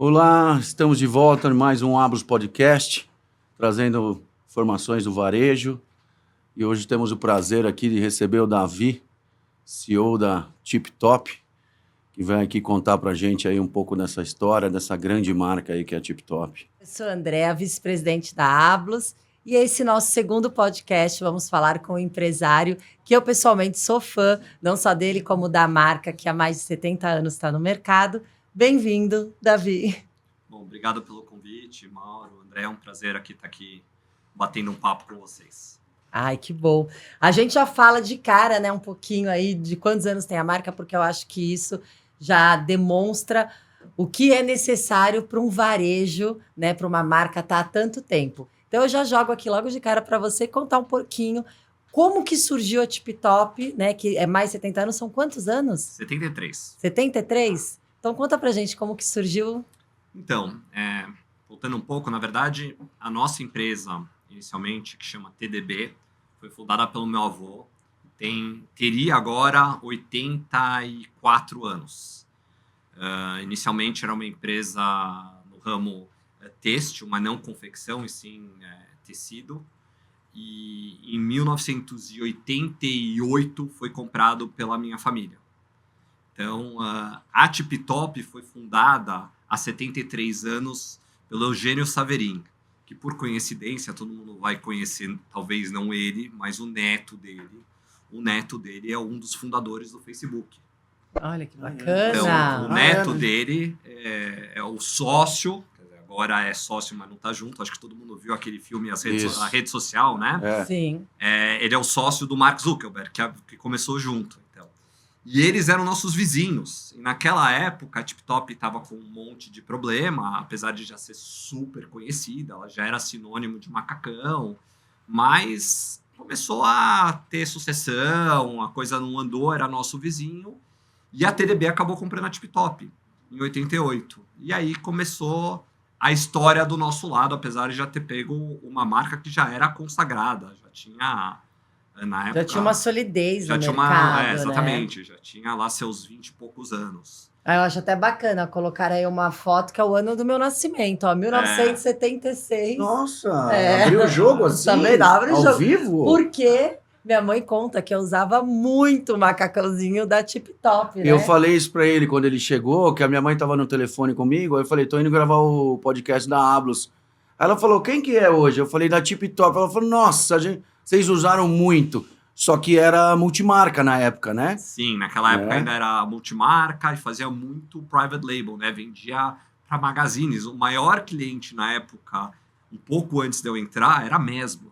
Olá, estamos de volta em mais um Ablos Podcast, trazendo informações do varejo. E hoje temos o prazer aqui de receber o Davi, CEO da TipTop, que vai aqui contar para a gente aí um pouco dessa história, dessa grande marca aí que é a TipTop. Eu sou a Andréa, vice-presidente da Ablos, e esse nosso segundo podcast vamos falar com um empresário que eu pessoalmente sou fã, não só dele como da marca que há mais de 70 anos está no mercado. Bem-vindo, Davi. Bom, obrigado pelo convite, Mauro, André, é um prazer estar aqui batendo um papo com vocês. Ai, que bom. A gente já fala de cara, né, um pouquinho aí de quantos anos tem a marca, porque eu acho que isso já demonstra o que é necessário para um varejo, né, para uma marca estar há tanto tempo. Então eu já jogo aqui logo de cara para você contar um pouquinho como que surgiu a TipTop, né, que é mais de 70 anos, são quantos anos? 73. 73? Então conta pra gente como que surgiu. Então, voltando um pouco, na verdade, a nossa empresa, inicialmente, que chama TDB, foi fundada pelo meu avô, teria agora 84 anos. Inicialmente era uma empresa no ramo têxtil, mas não confecção, e sim tecido. E em 1988 foi comprado pela minha família. Então, a TipTop foi fundada há 73 anos pelo Eugênio Saverin, que por coincidência, todo mundo vai conhecer, talvez não ele, mas o neto dele. O neto dele é um dos fundadores do Facebook. Olha que bacana! Então, o neto dele é o sócio, agora é sócio, mas não está junto. Acho que todo mundo viu aquele filme, a rede social, né? Sim. Ele é o sócio do Mark Zuckerberg, que começou junto. Então. E eles eram nossos vizinhos. E naquela época, a TipTop estava com um monte de problema, apesar de já ser super conhecida, ela já era sinônimo de macacão, mas começou a ter sucessão, a coisa não andou, era nosso vizinho, e a TDB acabou comprando a TipTop em 88. E aí começou a história do nosso lado, apesar de já ter pego uma marca que já era consagrada, já tinha... Na época, já tinha uma solidez já no tinha mercado, exatamente, né? Já tinha lá seus 20 e poucos anos. Eu acho até bacana colocar aí uma foto que é o ano do meu nascimento, ó, 1976. Nossa, abriu o jogo assim, também abre o ao jogo. vivo? Porque minha mãe conta que eu usava muito o macacãozinho da TipTop, né? Eu falei isso pra ele quando ele chegou, que a minha mãe tava no telefone comigo, aí eu falei, tô indo gravar o podcast da Ablos. Ela falou, quem que é hoje? Eu falei, da TipTop. Ela falou, nossa, vocês usaram muito. Só que era multimarca na época, né? Sim, naquela época ainda era multimarca e fazia muito private label, né? Vendia para magazines. O maior cliente na época, um pouco antes de eu entrar, era a Mesbla.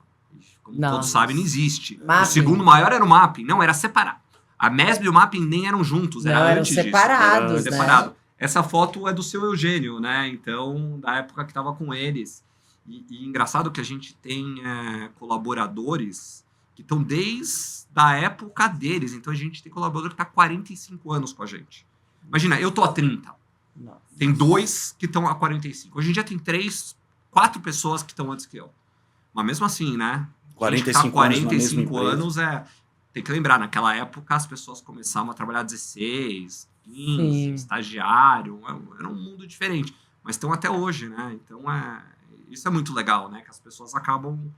Como todos sabem, não existe. Mapping. O segundo maior era o Mapping. Não, era separado. A Mesbla e o Mapping nem eram juntos, era antes separados, disso. Né? Separado. Essa foto é do seu Eugênio, né? Então, da época que estava com eles. E engraçado que a gente tem colaboradores que estão desde a época deles. Então, a gente tem colaborador que está há 45 anos com a gente. Imagina, eu tô há 30. Nossa. Tem 2 que estão há 45. Hoje em dia tem 4 pessoas que estão antes que eu. Mas mesmo assim, né? 45 anos tem que lembrar, naquela época as pessoas começavam a trabalhar 16, 15, Sim. Estagiário. Era um mundo diferente. Mas estão até hoje, né? Então, isso é muito legal, né? Que as pessoas acabam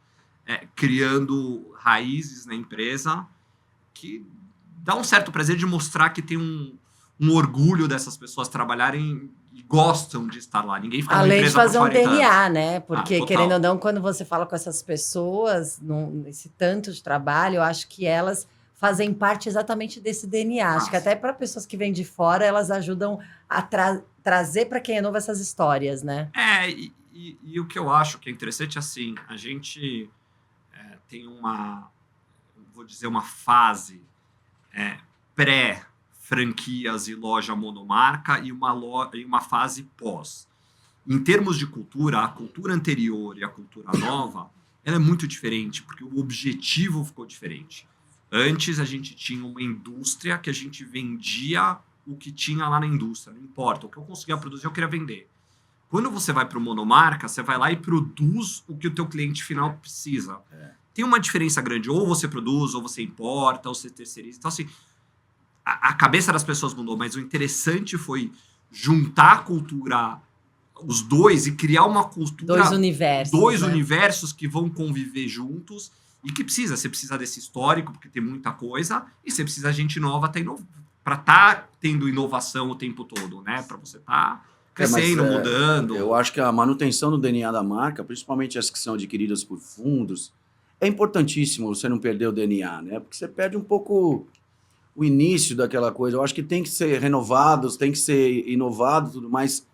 criando raízes na empresa que dá um certo prazer de mostrar que tem um orgulho dessas pessoas trabalharem e gostam de estar lá. Ninguém fica Além na empresa de fazer um DNA, né? Porque, querendo ou não, quando você fala com essas pessoas, nesse tanto de trabalho, eu acho que elas fazem parte exatamente desse DNA. Acho que até para pessoas que vêm de fora, elas ajudam a trazer para quem é novo essas histórias, né? E o que eu acho que é interessante, assim, a gente tem vou dizer, uma fase pré-franquias e loja monomarca e uma fase pós. Em termos de cultura, a cultura anterior e a cultura nova, ela é muito diferente, porque o objetivo ficou diferente. Antes, a gente tinha uma indústria que a gente vendia o que tinha lá na indústria, não importa. O que eu conseguia produzir, eu queria vender. Quando você vai para o monomarca, você vai lá e produz o que o teu cliente final precisa. Tem uma diferença grande. Ou você produz, ou você importa, ou você terceiriza. Então, assim, a cabeça das pessoas mudou, mas o interessante foi juntar a cultura os dois e criar uma cultura... Dois universos. Dois né? universos que vão conviver juntos e que você precisa desse histórico, porque tem muita coisa, e você precisa de gente nova para estar tendo inovação o tempo todo, né? Para você estar crescendo, mudando. Eu acho que a manutenção do DNA da marca, principalmente as que são adquiridas por fundos, é importantíssimo você não perder o DNA, né? Porque você perde um pouco o início daquela coisa. Eu acho que tem que ser renovados, tem que ser inovado, tudo mais.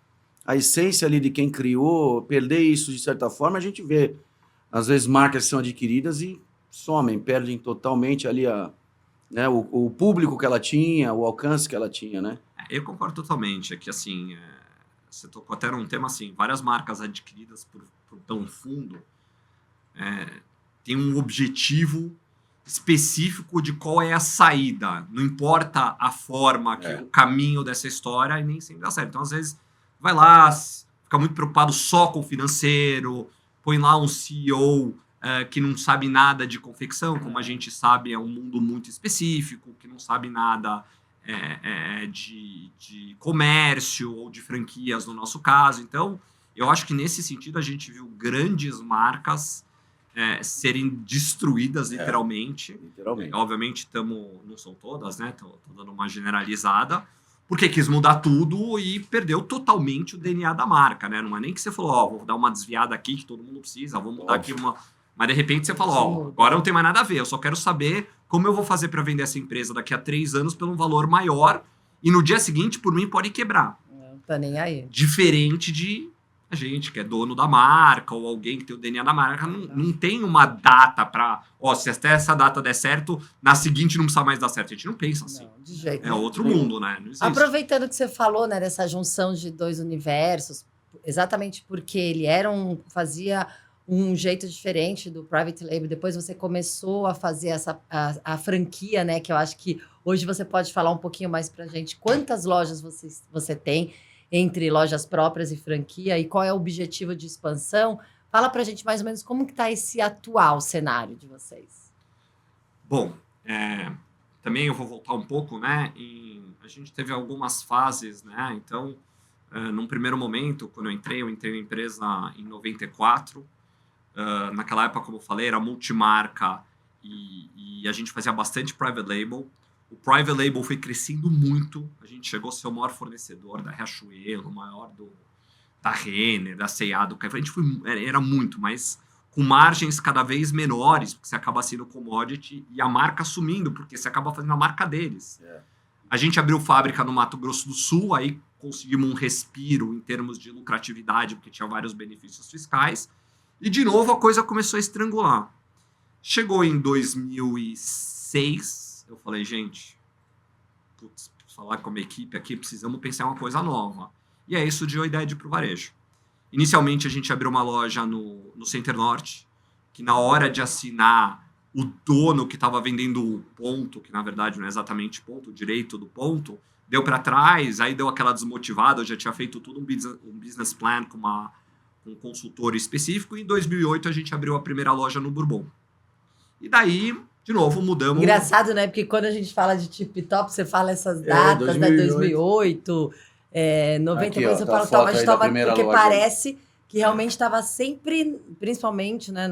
A essência ali de quem criou, perder isso de certa forma, a gente vê. Às vezes marcas são adquiridas e somem, perdem totalmente ali o público que ela tinha, o alcance que ela tinha, né? Eu concordo totalmente. É que, assim, você tocou até num tema, assim, várias marcas adquiridas pelo fundo têm um objetivo específico de qual é a saída. Não importa a forma, o caminho dessa história, e nem sempre dá certo. Então, às vezes, vai lá, fica muito preocupado só com o financeiro, põe lá um CEO que não sabe nada de confecção, como a gente sabe, é um mundo muito específico, que não sabe nada de comércio ou de franquias, no nosso caso. Então, eu acho que nesse sentido a gente viu grandes marcas serem destruídas literalmente. Literalmente. Obviamente, não são todas, né? Tô dando uma generalizada, porque quis mudar tudo e perdeu totalmente o DNA da marca, né? Não é nem que você falou, vou dar uma desviada aqui que todo mundo precisa, vou mudar aqui uma... Mas, de repente, você fala, agora não tem mais nada a ver, eu só quero saber como eu vou fazer para vender essa empresa daqui a 3 anos pelo valor maior e no dia seguinte, por mim, pode quebrar. Não tá nem aí. Diferente de a gente que é dono da marca ou alguém que tem o DNA da marca, não tem uma data para... se até essa data der certo, na seguinte não precisa mais dar certo. A gente não pensa assim. Não, de jeito nenhum. Outro mundo, né? Não existe. Aproveitando que você falou, né, dessa junção de dois universos, exatamente porque ele fazia um jeito diferente do private label, depois você começou a fazer a franquia, né, que eu acho que hoje você pode falar um pouquinho mais pra gente. Quantas lojas você tem entre lojas próprias e franquia, e qual é o objetivo de expansão? Fala pra gente mais ou menos como que tá esse atual cenário de vocês. Bom, também eu vou voltar um pouco, né? A gente teve algumas fases, né? Então, num primeiro momento, quando eu entrei na empresa em 94. Naquela época, como eu falei, era multimarca e a gente fazia bastante private label. O private label foi crescendo muito. A gente chegou a ser o maior fornecedor da Riachuelo, o maior da Renner, da C&A, do Carrefour. A gente era muito, mas com margens cada vez menores, porque você acaba sendo commodity e a marca sumindo, porque você acaba fazendo a marca deles. A gente abriu fábrica no Mato Grosso do Sul, aí conseguimos um respiro em termos de lucratividade, porque tinha vários benefícios fiscais. E, de novo, a coisa começou a estrangular. Chegou em 2006... Eu falei, gente, falar com a minha equipe aqui, precisamos pensar em uma coisa nova. E aí surgiu a ideia de ir para o varejo. Inicialmente, a gente abriu uma loja no Center Norte, que na hora de assinar, o dono que estava vendendo o ponto, que na verdade não é exatamente ponto, o direito do ponto, deu para trás, aí deu aquela desmotivada, eu já tinha feito tudo um business plan com um consultor específico, e em 2008 a gente abriu a primeira loja no Bourbon. E daí... De novo, mudamos... Engraçado, né? Porque quando a gente fala de Tip Top, você fala essas datas, 2008, 90, aqui, depois ó, você tá fala, mas toma, porque loja. parece que realmente estava sempre, principalmente, né,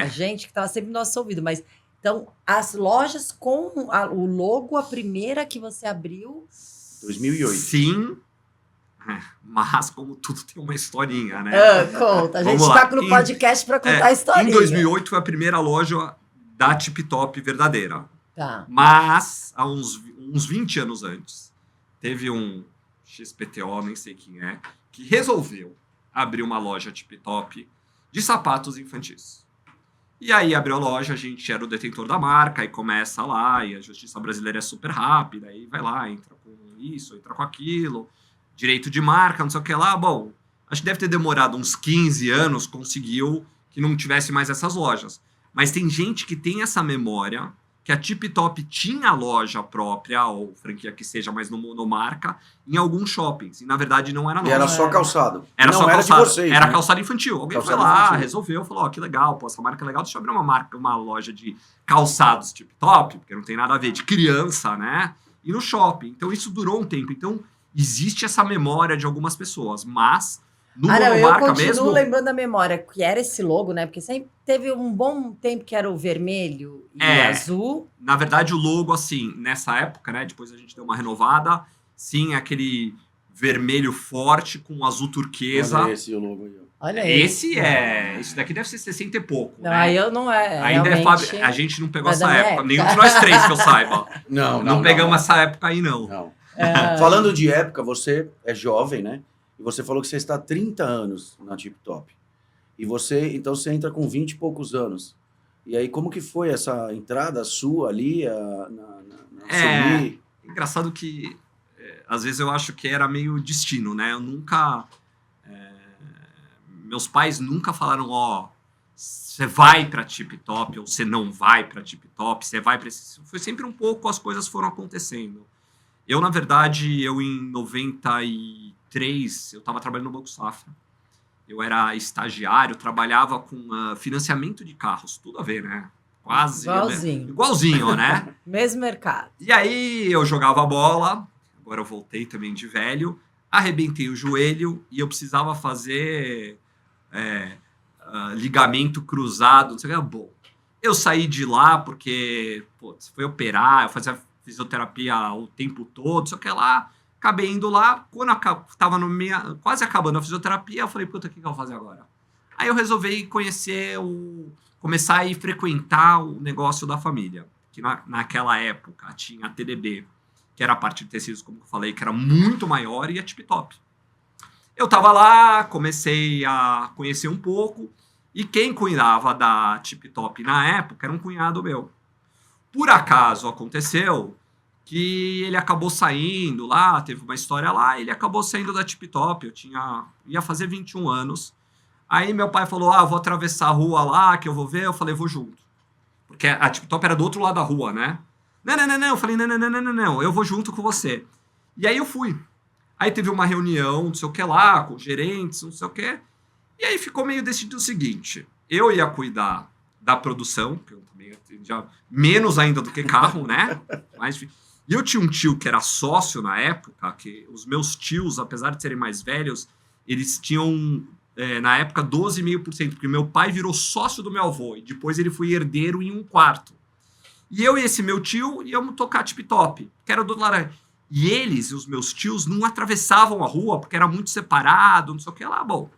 a gente que estava sempre no nosso ouvido. Mas, então, as lojas com o logo, a primeira que você abriu... 2008. Sim, mas como tudo tem uma historinha, né? Conta, a gente está no podcast para contar a historinha. Em 2008 foi a primeira loja da Tip Top verdadeira. Tá. Mas, há uns 20 anos antes, teve um XPTO, nem sei quem é, que resolveu abrir uma loja Tip Top de sapatos infantis. E aí abriu a loja, a gente era o detentor da marca, e começa lá, e a justiça brasileira é super rápida, aí vai lá, entra com isso, entra com aquilo, direito de marca, não sei o que lá. Bom, acho que deve ter demorado uns 15 anos, conseguiu que não tivesse mais essas lojas. Mas tem gente que tem essa memória, que a Tip Top tinha loja própria, ou franquia que seja, mas no monomarca, em alguns shoppings. E, na verdade, não era nossa. E era só calçado. Era não só era calçado. De vocês, era né? calçado infantil. Alguém calçado foi lá, infantil. resolveu, falou, que legal, essa marca é legal, deixa eu abrir uma loja de calçados Tip Top, porque não tem nada a ver, de criança, né? E no shopping. Então, isso durou um tempo. Então, existe essa memória de algumas pessoas, mas No não, eu monomarca continuo mesmo... lembrando da memória, que era esse logo, né? Porque sempre teve um bom tempo que era o vermelho e o azul. Na verdade, o logo, assim, nessa época, né? Depois a gente deu uma renovada. Sim, aquele vermelho forte com azul turquesa. Olha esse o logo aí, ó. Olha Esse é... Isso daqui deve ser 60 e pouco, Não, né? aí eu não é. Ainda realmente... a gente não pegou Mas essa da minha época. época. Nenhum de nós três, que eu saiba. Não Pegamos essa época aí, não. Não. É. Falando de época, você é jovem, né? E você falou que você está há 30 anos na Tip Top. E então você entra com 20 e poucos anos. E aí, como que foi essa entrada sua ali, na Sony? Engraçado que, às vezes, eu acho que era meio destino, né? Eu nunca... meus pais nunca falaram, você vai pra Tip Top ou você não vai pra Tip Top, você vai pra esse... Foi sempre um pouco, as coisas foram acontecendo. Eu, na verdade, em 93, eu estava trabalhando no Banco Safra. Eu era estagiário, trabalhava com financiamento de carros. Tudo a ver, né? Quase. Igualzinho. Igualzinho, né? Mesmo mercado. E aí eu jogava bola, agora eu voltei também de velho, arrebentei o joelho e eu precisava fazer ligamento cruzado, não sei o que. Bom, eu saí de lá porque foi operar, eu fazia fisioterapia o tempo todo, só que lá, acabei indo lá, quando estava quase acabando a fisioterapia, eu falei, puta, o que eu vou fazer agora? Aí eu resolvi começar a ir frequentar o negócio da família, que naquela época tinha a TDB, que era a parte de tecidos, como eu falei, que era muito maior, e a Tip Top. Eu tava lá, comecei a conhecer um pouco, e quem cuidava da Tip Top na época era um cunhado meu. Por acaso aconteceu que ele acabou saindo lá, teve uma história lá, ele acabou saindo da Tip Top, ia fazer 21 anos. Aí meu pai falou, vou atravessar a rua lá, que eu vou ver. Eu falei, vou junto. Porque a Tip Top era do outro lado da rua, né? Não. Eu falei, não, eu vou junto com você. E aí eu fui. Aí teve uma reunião, não sei o que lá, com gerentes, não sei o que. E aí ficou meio decidido o seguinte, eu ia cuidar da produção, que eu também já menos ainda do que carro, né? Mas, e eu tinha um tio que era sócio na época, que os meus tios, apesar de serem mais velhos, eles tinham, na época, 12,5%, porque meu pai virou sócio do meu avô, e depois ele foi herdeiro em 1/4. E eu e esse meu tio íamos tocar Tip Top, que era do outro lado. E eles, os meus tios, não atravessavam a rua, porque era muito separado, não sei o que lá. Bom,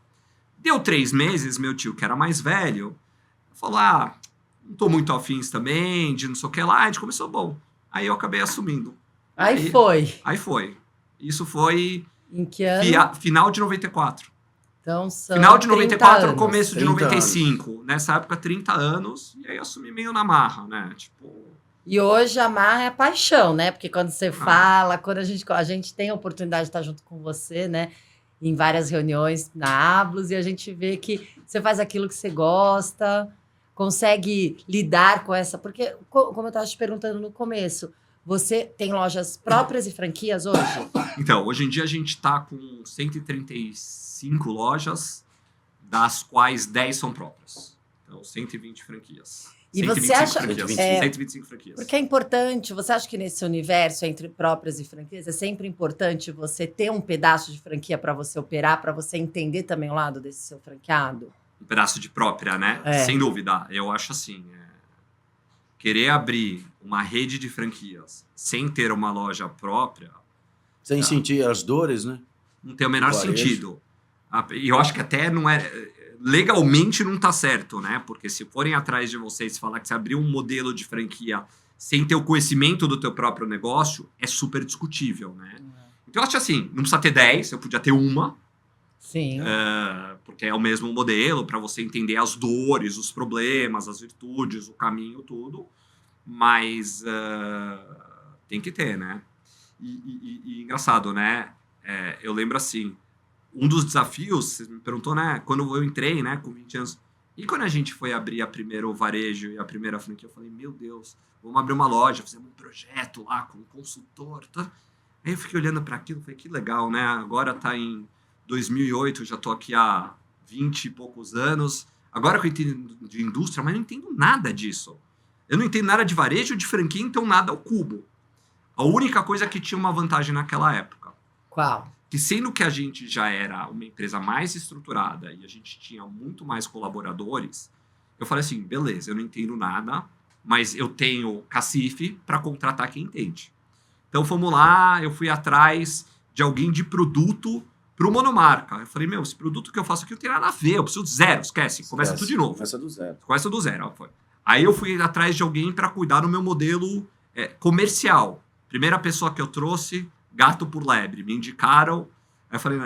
deu 3 meses, meu tio, que era mais velho, falou, não tô muito afins também, de não sei o que lá. A gente começou, bom. Aí eu acabei assumindo. Aí foi. Aí foi. Isso foi... Em que ano? Final de 94. Então são Final de 94, anos. começo de 30 95. Anos. Nessa época, 30 anos. E aí eu assumi meio na marra, né? E hoje a marra é paixão, né? Porque quando você fala, quando a gente tem a oportunidade de estar junto com você, né? Em várias reuniões na Ablos, e a gente vê que você faz aquilo que você gosta, consegue lidar com essa... Porque, como eu estava te perguntando no começo, você tem lojas próprias e franquias hoje? Então, hoje em dia a gente está com 135 lojas, das quais 10 são próprias. Então, 120 franquias. E você acha... 125 franquias. Porque é importante, você acha que nesse universo entre próprias e franquias é sempre importante você ter um pedaço de franquia para você operar, para você entender também o lado desse seu franqueado? Um pedaço de própria, né? Sem dúvida. Eu acho assim, querer abrir uma rede de franquias sem ter uma loja própria... Sem sentir as dores, né? Não tem o menor sentido. E eu acho que até não é... Legalmente não tá certo, né? Porque se forem atrás de vocês e falar que você abriu um modelo de franquia sem ter o conhecimento do teu próprio negócio, é super discutível, né? Então eu acho assim, não precisa ter 10, eu podia ter uma. Sim. Porque é o mesmo modelo, para você entender as dores, os problemas, as virtudes, o caminho, tudo. Mas tem que ter, né? E engraçado, né? Eu lembro assim, um dos desafios, você me perguntou, né? Quando eu entrei, né, com 20 anos, e quando a gente foi abrir a primeira varejo e a primeira franquia, eu falei, meu Deus, vamos abrir uma loja, fizemos um projeto lá com um consultor, tá? Aí eu fiquei olhando para aquilo, falei, que legal, né? Agora tá em 2008, eu já tô aqui há 20 e poucos anos, agora que eu entendo de indústria, mas não entendo nada disso. Eu não entendo nada de varejo, de franquia, então nada ao cubo. A única coisa que tinha uma vantagem naquela época. Qual? que sendo que a gente já era uma empresa mais estruturada e a gente tinha muito mais colaboradores, eu falei assim, beleza, eu não entendo nada, mas eu tenho cacife para contratar quem entende. Então fomos lá, eu fui atrás de alguém de produto para o monomarca. Eu falei, esse produto que eu faço aqui não tem nada a ver, eu preciso de zero, esquece, começa tudo de novo. Começa do zero. Começa do zero. Foi. Aí eu fui atrás de alguém para cuidar do meu modelo comercial. Primeira pessoa que eu trouxe, gato por lebre, me indicaram.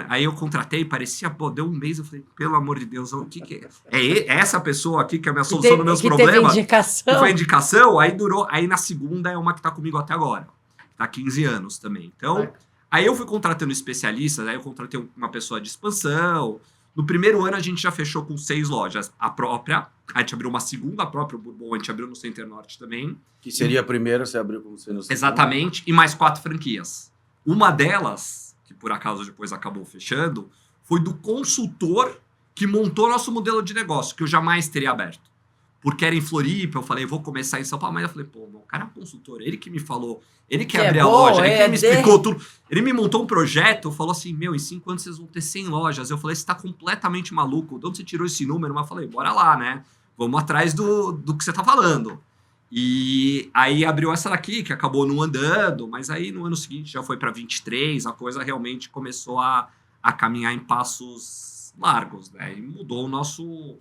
Aí eu contratei, parecia, deu um mês, eu falei, pelo amor de Deus, o que é? É essa pessoa aqui que é a minha solução dos meus problemas? Indicação. Que foi indicação, aí durou, aí na segunda é uma que tá comigo até agora. Tá há 15 anos também. Então, aí eu fui contratando especialistas, aí eu contratei uma pessoa de expansão. No primeiro ano a gente já fechou com 6 lojas. A própria, a gente abriu uma segunda, a própria Bourbon, a gente abriu no Center Norte também. Que seria a primeira, você abriu como sendo... Exatamente, e mais 4 franquias. Uma delas, que por acaso depois acabou fechando, foi do consultor que montou nosso modelo de negócio, que eu jamais teria aberto. Porque era em Floripa, eu falei, vou começar em São Paulo, mas eu falei, o cara é um consultor, ele que me falou, ele que abriu a loja, ele que me explicou tudo. Ele me montou um projeto, falou assim, em 5 anos vocês vão ter 100 lojas. Eu falei, você tá completamente maluco, de onde você tirou esse número? Mas eu falei, bora lá, né? Vamos atrás do que você tá falando. E aí abriu essa daqui, que acabou não andando, mas aí no ano seguinte já foi para 23, a coisa realmente começou a caminhar em passos largos, né? E mudou o nosso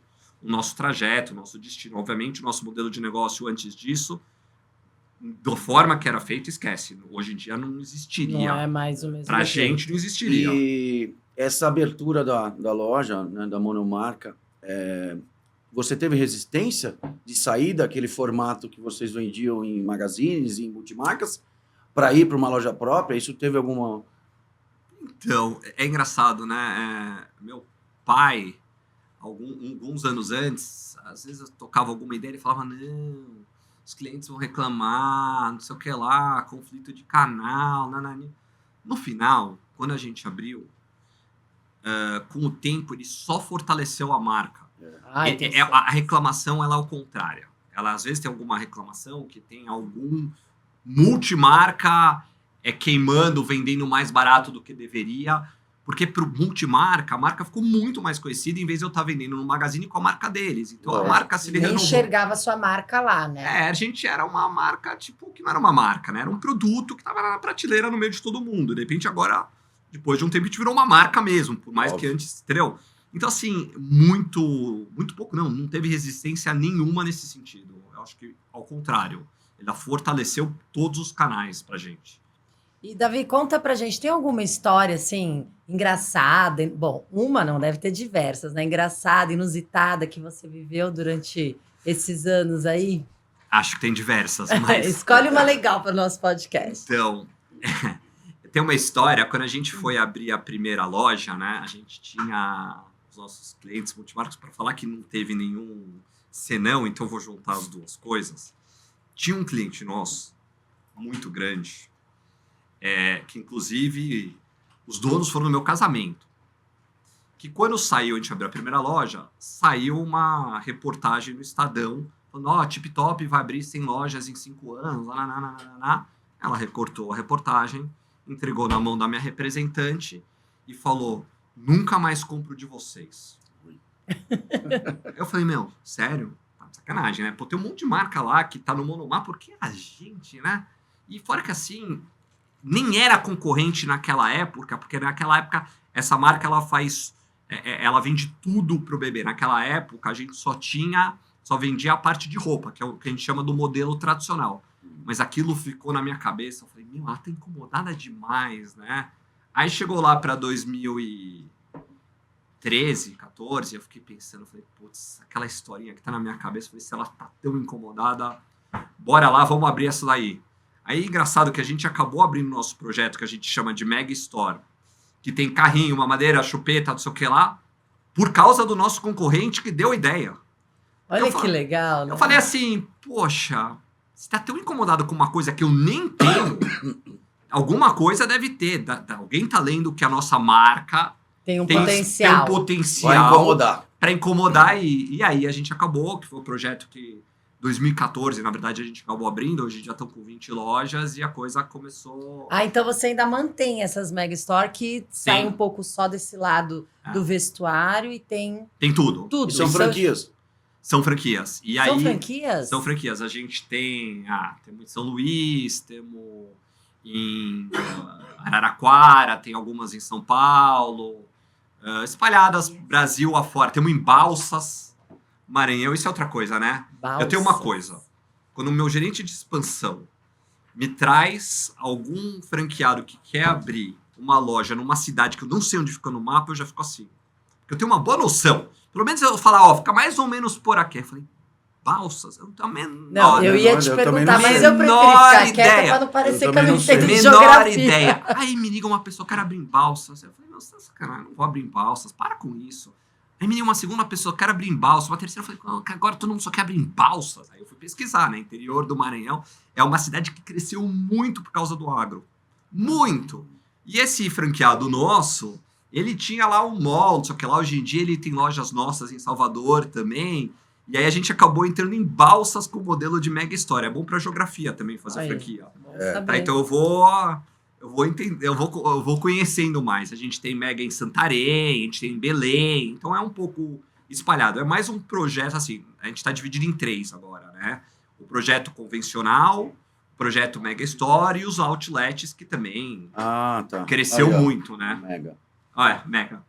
trajeto, o nosso destino. Obviamente, o nosso modelo de negócio antes disso, da forma que era feito, esquece. Hoje em dia não existiria. Não é mais o mesmo. Pra gente não existiria. E essa abertura da loja, né, da monomarca, você teve resistência de sair daquele formato que vocês vendiam em magazines, em multimarcas, para ir para uma loja própria? Isso teve alguma... Então, é engraçado, né? Meu pai... Alguns anos antes, às vezes eu tocava alguma ideia e falava, não, os clientes vão reclamar, não sei o que lá, conflito de canal, nanani. No final, quando a gente abriu, com o tempo, ele só fortaleceu a marca. A reclamação, ela é ao contrário. Ela, às vezes, tem alguma reclamação que tem algum multimarca queimando, vendendo mais barato do que deveria. Porque pro multimarca, a marca ficou muito mais conhecida em vez de eu estar vendendo no Magazine com a marca deles. Então a marca se renovou. Nem enxergava sua marca lá, né? A gente era uma marca, tipo, que não era uma marca, né? Era um produto que tava na prateleira no meio de todo mundo. De repente agora, depois de um tempo, a gente virou uma marca mesmo, por mais que antes, entendeu? Então assim, muito pouco, não teve resistência nenhuma nesse sentido. Eu acho que, ao contrário, ele fortaleceu todos os canais pra gente. E, Davi, conta pra gente, tem alguma história, assim, engraçada? Bom, uma não, deve ter diversas, né? Engraçada, inusitada, que você viveu durante esses anos aí? Acho que tem diversas, mas... Escolhe uma legal para o nosso podcast. Então, tem uma história, quando a gente foi abrir a primeira loja, né? A gente tinha os nossos clientes multimarcas, para falar que não teve nenhum senão, então eu vou juntar as duas coisas. Tinha um cliente nosso, muito grande, que inclusive os donos foram no meu casamento. Que quando saiu, a gente abriu a primeira loja, saiu uma reportagem no Estadão, falando, Tip Top vai abrir 100 lojas em 5 anos, Ela recortou a reportagem, entregou na mão da minha representante e falou, nunca mais compro de vocês. Eu falei, sério? Tá de sacanagem, né? Tem um monte de marca lá que tá no monomar, porque a gente, né? E fora que assim... nem era concorrente naquela época, porque naquela época essa marca ela vende tudo pro bebê. Naquela época a gente só vendia a parte de roupa, que é o que a gente chama do modelo tradicional. Mas aquilo ficou na minha cabeça, eu falei, ela tá incomodada demais, né? Aí chegou lá para 2013, 14, eu fiquei pensando, falei, putz, aquela historinha que tá na minha cabeça, falei, se ela tá tão incomodada, bora lá, vamos abrir essa daí. Aí, engraçado que a gente acabou abrindo nosso projeto, que a gente chama de Mega Store, que tem carrinho, uma madeira, chupeta, não sei o que lá, por causa do nosso concorrente que deu a ideia. Olha que legal, né? Eu falei assim, poxa, você tá tão incomodado com uma coisa que eu nem tenho, alguma coisa deve ter. Alguém tá lendo que a nossa marca tem um potencial. Vai incomodar. Para incomodar, e aí a gente acabou, que foi o projeto que 2014, na verdade, a gente acabou abrindo, hoje já estão com 20 lojas e a coisa começou... Ah, então você ainda mantém essas mega store que saem um pouco só desse lado do vestuário e tem Tem tudo. tudo. E são franquias. São franquias. E São aí, franquias? São franquias. A gente temos em São Luís, temos em Araraquara, tem algumas em São Paulo, espalhadas Brasil afora. Temos em Balsas, Maranhão. Isso é outra coisa, né? Balsas. Eu tenho uma coisa. Quando o meu gerente de expansão me traz algum franqueado que quer abrir uma loja numa cidade que eu não sei onde fica no mapa, eu já fico assim. Porque eu tenho uma boa noção. Pelo menos eu falar, fica mais ou menos por aqui. Eu falei, Balsas? Eu não tenho a menor... Não, eu ia te eu perguntar, também mas não eu sei. preferi ficar Menor quieta ideia. pra não parecer Eu que eu não também não sei. entendo de Menor geografia. ideia. Aí me liga uma pessoa, quero abrir em Balsas. Eu falei, não, você tá sacanagem, não vou abrir em Balsas, para com isso. Aí me liga uma segunda pessoa, quero abrir em Balsas. Uma terceira, eu falei, agora todo mundo só quer abrir em Balsas. Aí eu fui pesquisar, né? Interior do Maranhão. É uma cidade que cresceu muito por causa do agro. Muito. E esse franqueado nosso, ele tinha lá um mall, só que lá hoje em dia ele tem lojas nossas em Salvador também. E aí a gente acabou entrando em Balsas com o modelo de mega história. É bom pra geografia também fazer Aí, franquia. bom Tá, saber. então eu vou entender, eu vou conhecendo mais. A gente tem mega em Santarém, a gente tem em Belém, então é um pouco espalhado. É mais um projeto assim, a gente está dividido em 3 agora, né? O projeto convencional, o projeto Mega Store e os outlets que também Ah, tá. cresceu Aí, ó. muito, né? Mega. Olha, mega.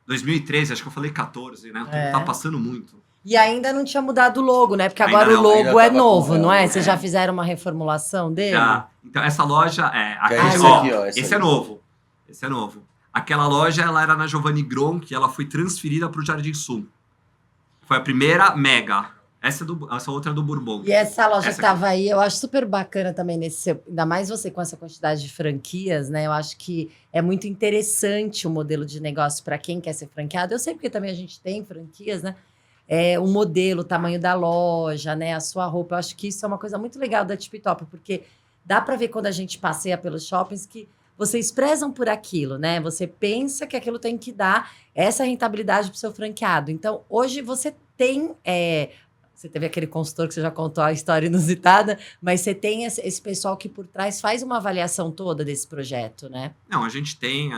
2013, acho que eu falei 14, né? O tempo tá passando muito. E ainda não tinha mudado o logo, né? Porque Ainda agora não, o logo ainda é tava novo, com- não é? é. Vocês já fizeram uma reformulação dele? Já. Então, essa loja Que é esse ó, aqui, ó, esse esse aí. é novo. Esse é novo. Aquela loja, ela era na Giovanni Gronchi, ela foi transferida para o Jardim Sul. Foi a primeira mega. Essa outra é do Bourbon. E essa loja Essa que tava aí, eu acho super bacana também nesse seu, ainda mais você com essa quantidade de franquias, né? Eu acho que é muito interessante o modelo de negócio para quem quer ser franqueado. Eu sei porque também a gente tem franquias, né? O modelo, o tamanho da loja, né? A sua roupa. Eu acho que isso é uma coisa muito legal da Tip Top, porque dá para ver quando a gente passeia pelos shoppings que vocês prezam por aquilo, né? Você pensa que aquilo tem que dar essa rentabilidade para o seu franqueado. Então, hoje você tem. Você teve aquele consultor que você já contou a história inusitada, mas você tem esse pessoal que por trás faz uma avaliação toda desse projeto, né? Não, a gente tem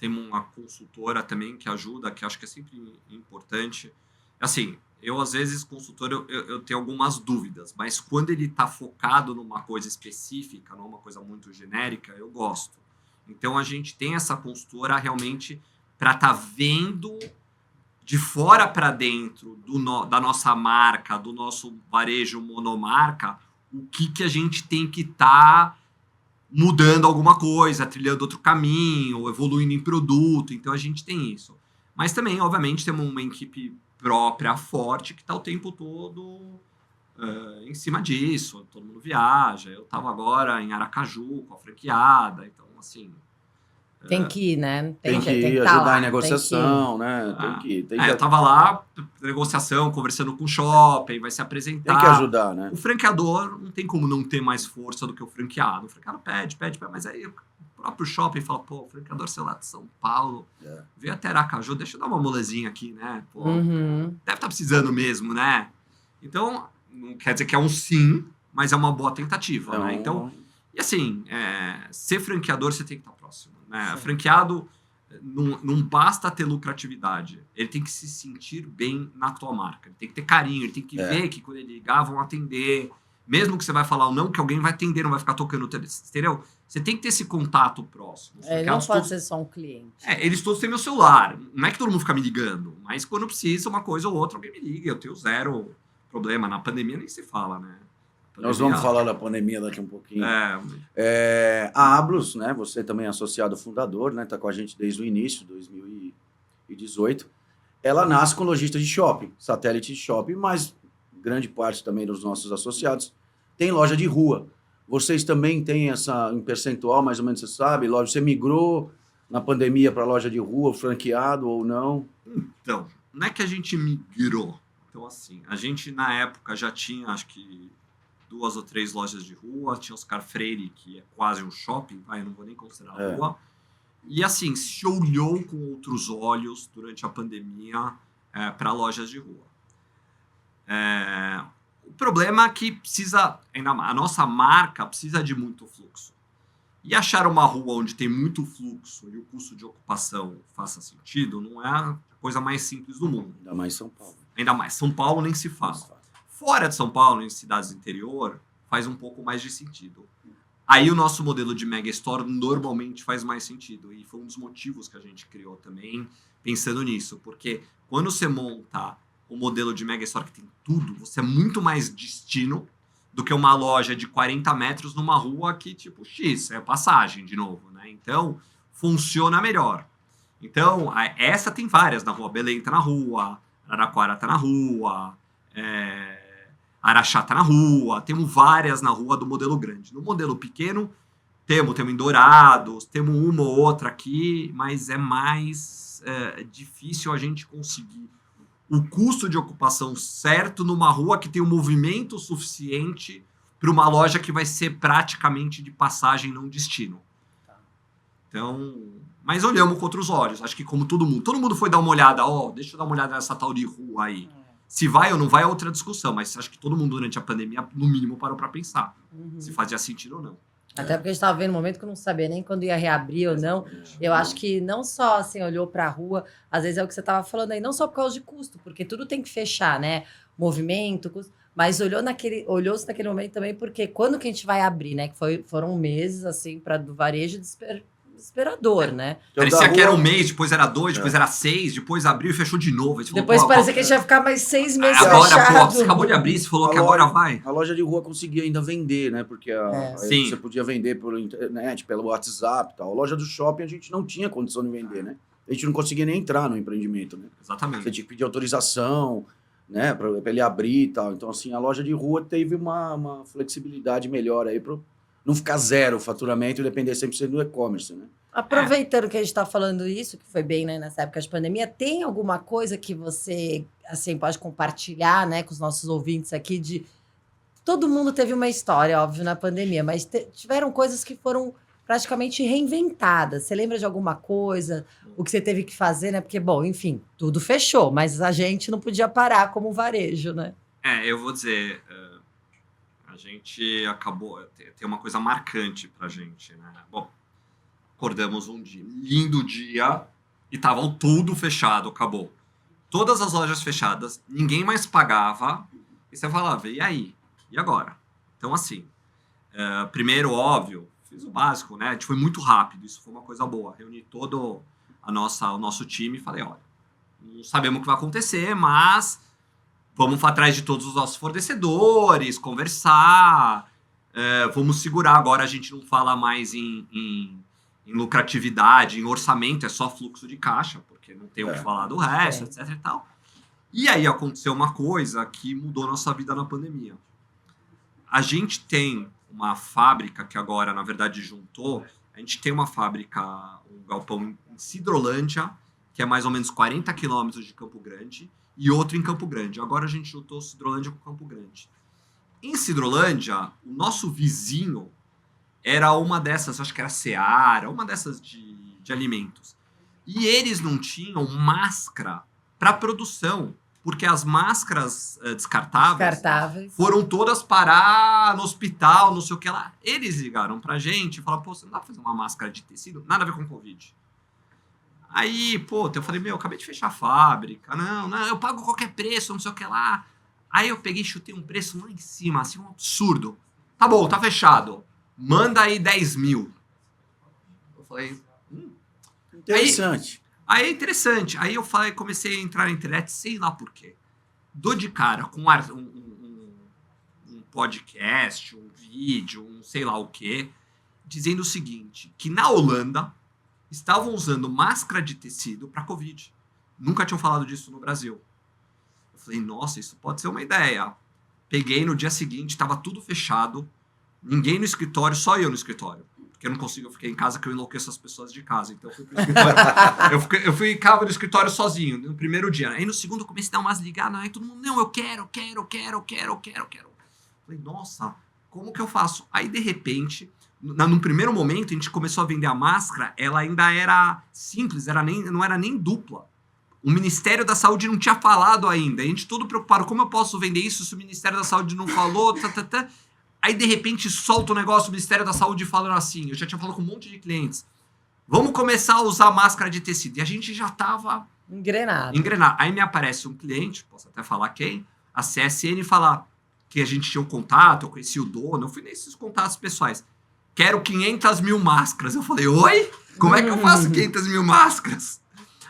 uma consultora também que ajuda, que acho que é sempre importante. Assim, eu às vezes, consultor, eu tenho algumas dúvidas, mas quando ele está focado numa coisa específica, numa coisa muito genérica, eu gosto. Então a gente tem essa consultora realmente para estar vendo de fora para dentro da nossa marca, do nosso varejo monomarca, o que a gente tem que estar mudando alguma coisa, trilhando outro caminho, evoluindo em produto. Então a gente tem isso. Mas também, obviamente, temos uma equipe própria, forte, que está o tempo todo em cima disso. Todo mundo viaja. Eu estava agora em Aracaju com a franqueada. Então, assim... Tem que ir, né? Tem que tá ajudar lá, em negociação, né? Tem que eu tava lá, negociação, conversando com o shopping, vai se apresentar. Tem que ajudar, né? O franqueador não tem como não ter mais força do que o franqueado. O franqueado pede, mas aí o próprio shopping fala, pô, o franqueador, sei lá, de São Paulo, veio até Aracaju, deixa eu dar uma molezinha aqui, né? Pô, deve estar precisando mesmo, né? Então, não quer dizer que é um sim, mas é uma boa tentativa, né? Então, e assim, ser franqueador, você tem que estar próximo, né? Franqueado não basta ter lucratividade, ele tem que se sentir bem na tua marca, ele tem que ter carinho, ele tem que ver que quando ele ligar vão atender, mesmo que você vai falar ou não, que alguém vai atender, não vai ficar tocando o telefone, entendeu? Você tem que ter esse contato próximo. Ele não pode ser só um cliente. Eles todos têm meu celular, não é que todo mundo fica me ligando, mas quando precisa uma coisa ou outra, alguém me liga, eu tenho zero problema. Na pandemia nem se fala, né? Nós vamos falar da pandemia daqui um pouquinho. É. A Ablus, né? Você também é associado fundador, né? Está com a gente desde o início, 2018. Ela nasce com lojista de shopping, satélite de shopping, mas grande parte também dos nossos associados tem loja de rua. Vocês também têm essa, em percentual, mais ou menos, você sabe? Você migrou na pandemia para loja de rua, franqueado ou não? Então, não é que a gente migrou. Então, assim, a gente na época já tinha, acho que 2 ou 3 lojas de rua, tinha Oscar Freire, que é quase um shopping, eu não vou nem considerar rua. E assim, se olhou com outros olhos durante a pandemia para lojas de rua. O problema é que a nossa marca precisa de muito fluxo. E achar uma rua onde tem muito fluxo e o custo de ocupação faça sentido não é a coisa mais simples do mundo. Ainda mais São Paulo. Ainda mais. São Paulo nem se fala. Fora de São Paulo, em cidades do interior, faz um pouco mais de sentido. Aí o nosso modelo de mega store normalmente faz mais sentido. E foi um dos motivos que a gente criou também, pensando nisso. Porque quando você monta um modelo de mega store que tem tudo, você é muito mais destino do que uma loja de 40 metros numa rua que, tipo, X, é passagem de novo, né? Então, funciona melhor. Então, essa tem várias na rua. Belém tá na rua, Araraquara tá na rua, Araxá tá na rua. Temos várias na rua do modelo grande. No modelo pequeno, temos em Dourados, temos uma ou outra aqui, mas é mais difícil a gente conseguir o custo de ocupação certo numa rua que tem um movimento suficiente para uma loja que vai ser praticamente de passagem, não destino. Então, mas olhamos com outros olhos. Acho que como todo mundo foi dar uma olhada, deixa eu dar uma olhada nessa tal de rua aí. Se vai ou não vai é outra discussão, mas acho que todo mundo durante a pandemia, no mínimo, parou para pensar se fazia sentido ou não. Até porque a gente estava vendo um momento que eu não sabia nem quando ia reabrir ou não. Eu acho que não só assim, olhou para a rua, às vezes é o que você estava falando aí, não só por causa de custo, porque tudo tem que fechar, né? Movimento, custo, mas olhou-se naquele momento também, porque quando que a gente vai abrir, né? Que foram meses, assim, para do varejo desesperador, né? Parecia que era um mês, depois era 2, depois era 6, depois abriu e fechou de novo. Depois parecia que a gente ia ficar mais 6 meses agora, fechado. você acabou de abrir, você falou que agora vai. A loja de rua conseguia ainda vender, né? Porque você podia vender pela internet, pelo WhatsApp e tal. A loja do shopping a gente não tinha condição de vender, né? A gente não conseguia nem entrar no empreendimento, né? Exatamente. Você tinha que pedir autorização, né? Pra ele abrir e tal. Então, assim, a loja de rua teve uma flexibilidade melhor aí para não ficar zero o faturamento e depender 100% do e-commerce, né? Aproveitando que a gente está falando isso, que foi bem, né, nessa época de pandemia, tem alguma coisa que você assim, pode compartilhar, né, com os nossos ouvintes aqui de... Todo mundo teve uma história, óbvio, na pandemia, mas tiveram coisas que foram praticamente reinventadas. Você lembra de alguma coisa, o que você teve que fazer, né? Porque, bom, enfim, tudo fechou, mas a gente não podia parar como varejo, né? Eu vou dizer... A gente acabou... Tem uma coisa marcante pra gente, né? Bom, acordamos um dia, lindo dia, e tava tudo fechado, acabou. Todas as lojas fechadas, ninguém mais pagava, e você falava, e aí? E agora? Então, assim, primeiro, óbvio, fiz o básico, né? A gente foi muito rápido, isso foi uma coisa boa. Reuni todo o nosso time e falei, olha, não sabemos o que vai acontecer, mas... Vamos atrás de todos os nossos fornecedores, conversar, vamos segurar. Agora a gente não fala mais em lucratividade, em orçamento, é só fluxo de caixa, porque não tem o que falar do resto, etc e tal. E aí aconteceu uma coisa que mudou nossa vida na pandemia. A gente tem uma fábrica que agora, na verdade, juntou. A gente tem uma fábrica, um galpão em Sidrolândia, que é mais ou menos 40 quilômetros de Campo Grande, e outro em Campo Grande. Agora a gente juntou Sidrolândia com Campo Grande. Em Sidrolândia, o nosso vizinho era uma dessas, acho que era Seara, uma dessas de alimentos. E eles não tinham máscara para produção, porque as máscaras descartáveis foram todas parar no hospital, não sei o que lá. Eles ligaram pra gente e falaram, você não dá pra fazer uma máscara de tecido? Nada a ver com Covid. Aí, eu falei, acabei de fechar a fábrica. Não, eu pago qualquer preço, não sei o que lá. Aí eu peguei e chutei um preço lá em cima, assim, um absurdo. Tá bom, tá fechado. Manda aí 10 mil. Eu falei, Interessante. Aí é interessante. Aí eu comecei a entrar na internet, sei lá por quê. Dou de cara com um podcast, um vídeo, um sei lá o quê, dizendo o seguinte, que na Holanda... estavam usando máscara de tecido para Covid. Nunca tinham falado disso no Brasil. Eu falei, nossa, isso pode ser uma ideia. Peguei no dia seguinte, estava tudo fechado, ninguém no escritório, só eu no escritório. Porque eu não consigo, eu fiquei em casa que eu enlouqueço as pessoas de casa. Então eu fui pro escritório. eu ficava no escritório sozinho, no primeiro dia. Aí no segundo eu comecei a dar umas ligadas, aí todo mundo, não, eu quero. Falei, nossa, como que eu faço? Aí de repente... Num primeiro momento, a gente começou a vender a máscara, ela ainda era simples, não era nem dupla. O Ministério da Saúde não tinha falado ainda. A gente todo preocupado, como eu posso vender isso se o Ministério da Saúde não falou? Aí, de repente, solta o negócio, o Ministério da Saúde falando assim. Eu já tinha falado com um monte de clientes. Vamos começar a usar máscara de tecido. E a gente já estava Engrenado. Aí me aparece um cliente, posso até falar quem, a CSN, falar que a gente tinha um contato, eu conheci o dono, eu fui nesses contatos pessoais. Quero 500 mil máscaras. Eu falei, oi? Como é que eu faço 500 mil máscaras?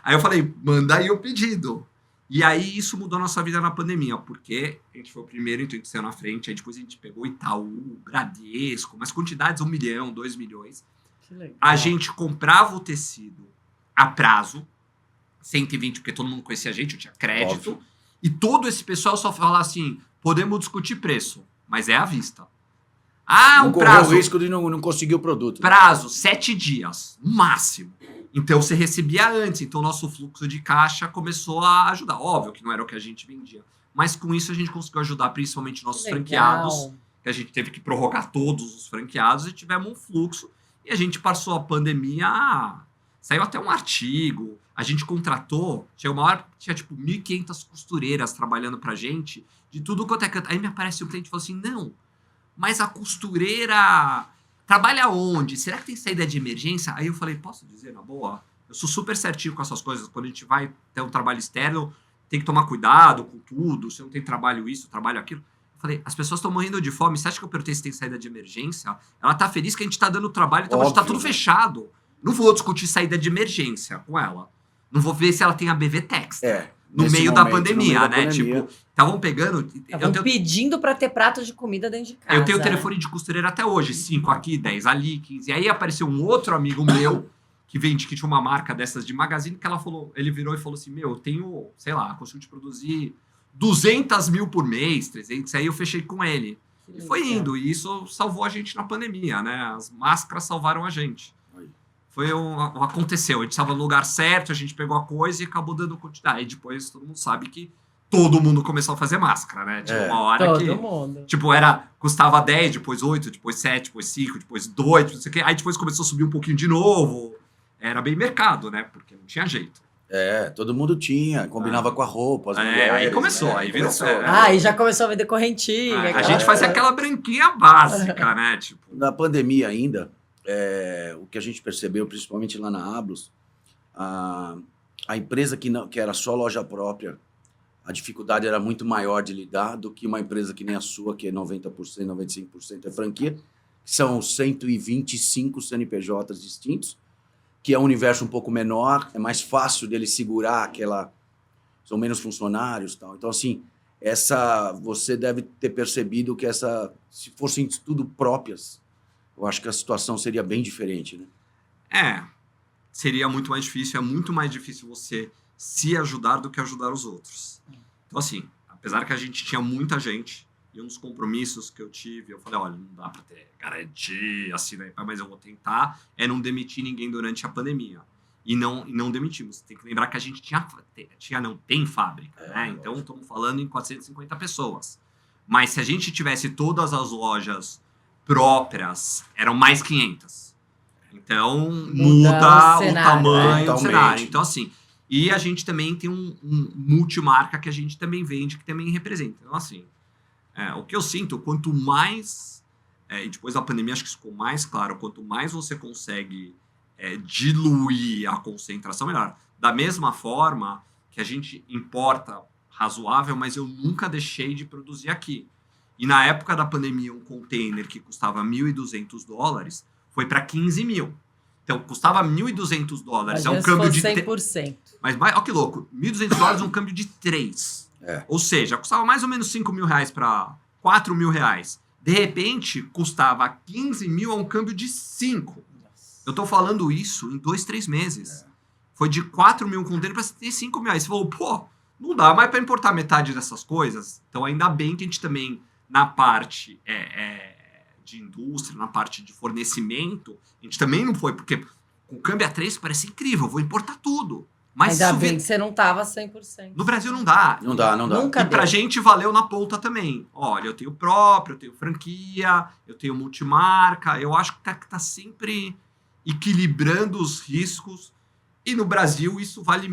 Aí eu falei, manda aí o pedido. E aí isso mudou a nossa vida na pandemia, porque a gente foi o primeiro, então a gente saiu na frente, aí depois a gente pegou Itaú, Bradesco, mas quantidades 1 milhão, 2 milhões. Que legal. A gente comprava o tecido a prazo, 120, porque todo mundo conhecia a gente, eu tinha crédito. Óbvio. E todo esse pessoal só fala assim, podemos discutir preço, mas é à vista. Não Um correu prazo. o risco de não conseguir o produto. Prazo, 7 dias, máximo. Então você recebia antes, então o nosso fluxo de caixa começou a ajudar. Óbvio que não era o que a gente vendia, mas com isso a gente conseguiu ajudar principalmente nossos franqueados, que a gente teve que prorrogar todos os franqueados e tivemos um fluxo. E a gente passou a pandemia, saiu até um artigo, a gente contratou, chegou uma hora que tinha tipo 1.500 costureiras trabalhando pra gente, de tudo quanto é canto. Aí me aparece um cliente e falou assim, não, mas a costureira trabalha onde? Será que tem saída de emergência? Aí eu falei, posso dizer na boa? Eu sou super certinho com essas coisas. Quando a gente vai ter um trabalho externo, tem que tomar cuidado com tudo. Se não tem trabalho isso, trabalho aquilo. Eu falei, as pessoas estão morrendo de fome. Você acha que eu perguntei se tem saída de emergência? Ela tá feliz que a gente tá dando trabalho, então tá tudo fechado. Não vou discutir saída de emergência com ela. Não vou ver se ela tem a BVTEX. No meio da pandemia, né? Tipo, estavam pegando... Estavam pedindo pra ter pratos de comida dentro de casa. Eu tenho o telefone de costureira até hoje. 5 aqui, 10 ali, 15. E aí apareceu um outro amigo meu que tinha uma marca dessas de magazine que ele virou e falou assim, eu tenho, sei lá, consigo te produzir 200 mil por mês, 300. Aí eu fechei com ele. E foi indo. E isso salvou a gente na pandemia, né? As máscaras salvaram a gente. Aconteceu, a gente estava no lugar certo, a gente pegou a coisa e acabou dando quantidade. E depois todo mundo sabe que todo mundo começou a fazer máscara, né? Tipo, uma hora todo mundo. Tipo, custava 10, depois 8, depois 7, depois 5, depois 2, não sei o quê. Aí depois começou a subir um pouquinho de novo. Era bem mercado, né? Porque não tinha jeito. Todo mundo tinha, combinava com a roupa. As mulheres, aí começou, né? aí virou. Aí já começou a vender correntinha. A gente fazia aquela branquinha básica, né? Tipo. Na pandemia ainda, o que a gente percebeu, principalmente lá na Ablos, a empresa que era só loja própria, a dificuldade era muito maior de lidar do que uma empresa que nem a sua, que é 90%, 95% é franquia, que são 125 CNPJs distintos, que é um universo um pouco menor, é mais fácil dele segurar são menos funcionários e tal. Então, assim, você deve ter percebido que se fossem tudo próprias, eu acho que a situação seria bem diferente, né? Seria muito mais difícil. É muito mais difícil você se ajudar do que ajudar os outros. Então, assim, apesar que a gente tinha muita gente, e um dos compromissos que eu tive, eu falei, olha, não dá para ter garantia, assim, né? Mas eu vou tentar, não demitir ninguém durante a pandemia. E não demitimos. Tem que lembrar que a gente tem fábrica, né? Então, estamos falando em 450 pessoas. Mas se a gente tivesse todas as lojas próprias, eram mais 500. Então, muda o tamanho do cenário. Então, assim, e a gente também tem um multimarca que a gente também vende, que também representa. Então, assim, o que eu sinto, quanto mais, e depois da pandemia acho que isso ficou mais claro, quanto mais você consegue diluir a concentração, melhor. Da mesma forma que a gente importa razoável, mas eu nunca deixei de produzir aqui. E na época da pandemia, um container que custava $1.200 foi para 15 mil. Então, custava $1.200. É um câmbio de 100%. Mas olha que louco, $1.200 é um câmbio de 3. Ou seja, custava mais ou menos 5 mil reais para 4 mil reais. De repente, custava 15 mil a um câmbio de 5. Eu tô falando isso em 2, 3 meses. Foi de 4 mil um container para 5 mil reais. Você falou, pô, não dá mais para importar metade dessas coisas. Então, ainda bem que a gente também, na parte de indústria, na parte de fornecimento, a gente também não foi, porque com câmbio a 3 parece incrível, vou importar tudo. Mas ainda bem que você não tava 100%. No Brasil não dá. Não dá. Nunca e pra gente valeu na ponta também. Olha, eu tenho próprio, eu tenho franquia, eu tenho multimarca. Eu acho que tá sempre equilibrando os riscos. E no Brasil isso vale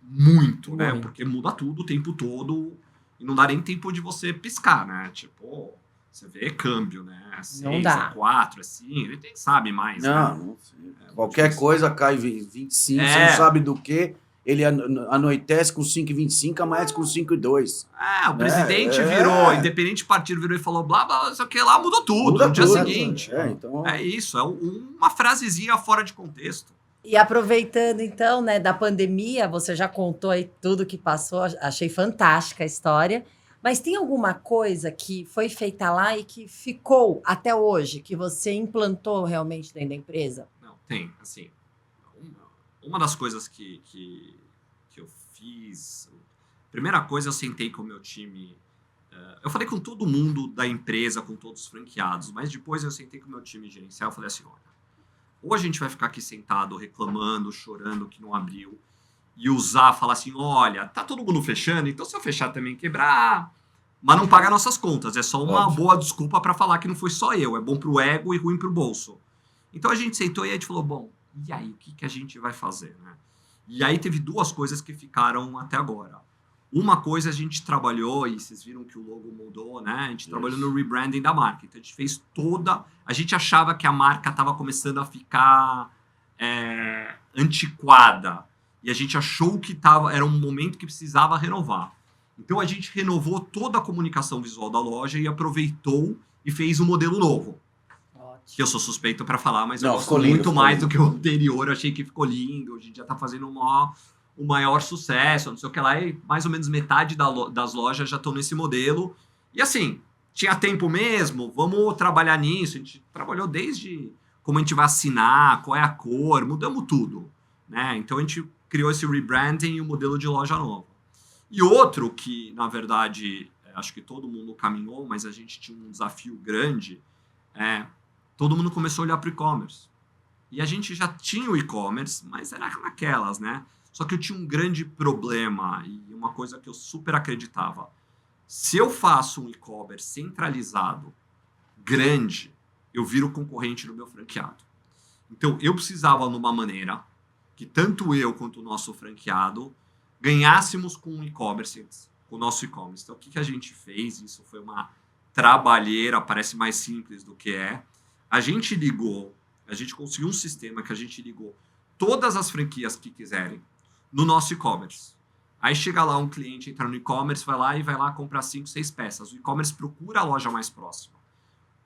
muito, né? Muito. Porque muda tudo o tempo todo e não dá nem tempo de você piscar, né? Tipo, você vê câmbio, né? Não 6, dá. 4, assim, ele nem sabe mais, né? Não sei. Qualquer difícil. coisa cai 25, você não sabe do que. Ele anoitece com 5,25, amanhece com 5,2. O presidente virou, independente partido virou e falou blá, blá, não sei o que lá, mudou tudo Muda no dia tudo. seguinte. Então... É isso, é uma frasezinha fora de contexto. E aproveitando, então, né, da pandemia, você já contou aí tudo que passou, achei fantástica a história. Mas tem alguma coisa que foi feita lá e que ficou até hoje, que você implantou realmente dentro da empresa? Não, tem, assim, uma das coisas que eu fiz, primeira coisa, eu sentei com o meu time, eu falei com todo mundo da empresa, com todos os franqueados, mas depois eu sentei com o meu time gerencial e falei assim, olha, ou a gente vai ficar aqui sentado, reclamando, chorando que não abriu, e falar assim, olha, tá todo mundo fechando, então se eu fechar também quebrar, mas não paga nossas contas, é só uma boa desculpa para falar que não foi só eu, é bom pro ego e ruim pro bolso. Então a gente sentou e a gente falou, bom, e aí, o que a gente vai fazer, né? E aí teve duas coisas que ficaram até agora. Uma coisa a gente trabalhou, e vocês viram que o logo mudou, né? A gente trabalhou no rebranding da marca. Então a gente fez a gente achava que a marca estava começando a ficar antiquada. E a gente achou que era um momento que precisava renovar. Então a gente renovou toda a comunicação visual da loja e aproveitou e fez um modelo novo. Que eu sou suspeito para falar, mas eu gosto muito mais do que o anterior. Eu achei que ficou lindo. A gente já tá fazendo o maior sucesso, não sei o que lá. E mais ou menos metade das lojas já estão nesse modelo. E assim, tinha tempo mesmo, vamos trabalhar nisso. A gente trabalhou desde como a gente vai assinar, qual é a cor, mudamos tudo, né? Então a gente criou esse rebranding e o modelo de loja nova. E outro que, na verdade, acho que todo mundo caminhou, mas a gente tinha um desafio grande, todo mundo começou a olhar para o e-commerce. E a gente já tinha o e-commerce, mas era naquelas, né? Só que eu tinha um grande problema e uma coisa que eu super acreditava. Se eu faço um e-commerce centralizado, grande, eu viro concorrente do meu franqueado. Então, eu precisava, numa maneira, que tanto eu quanto o nosso franqueado ganhássemos com o e-commerce, com o nosso e-commerce. Então, o que a gente fez? Isso foi uma trabalheira, parece mais simples do que é. A gente conseguiu um sistema que a gente ligou todas as franquias que quiserem no nosso e-commerce. Aí chega lá um cliente, entra no e-commerce, vai lá comprar 5, 6 peças. O e-commerce procura a loja mais próxima.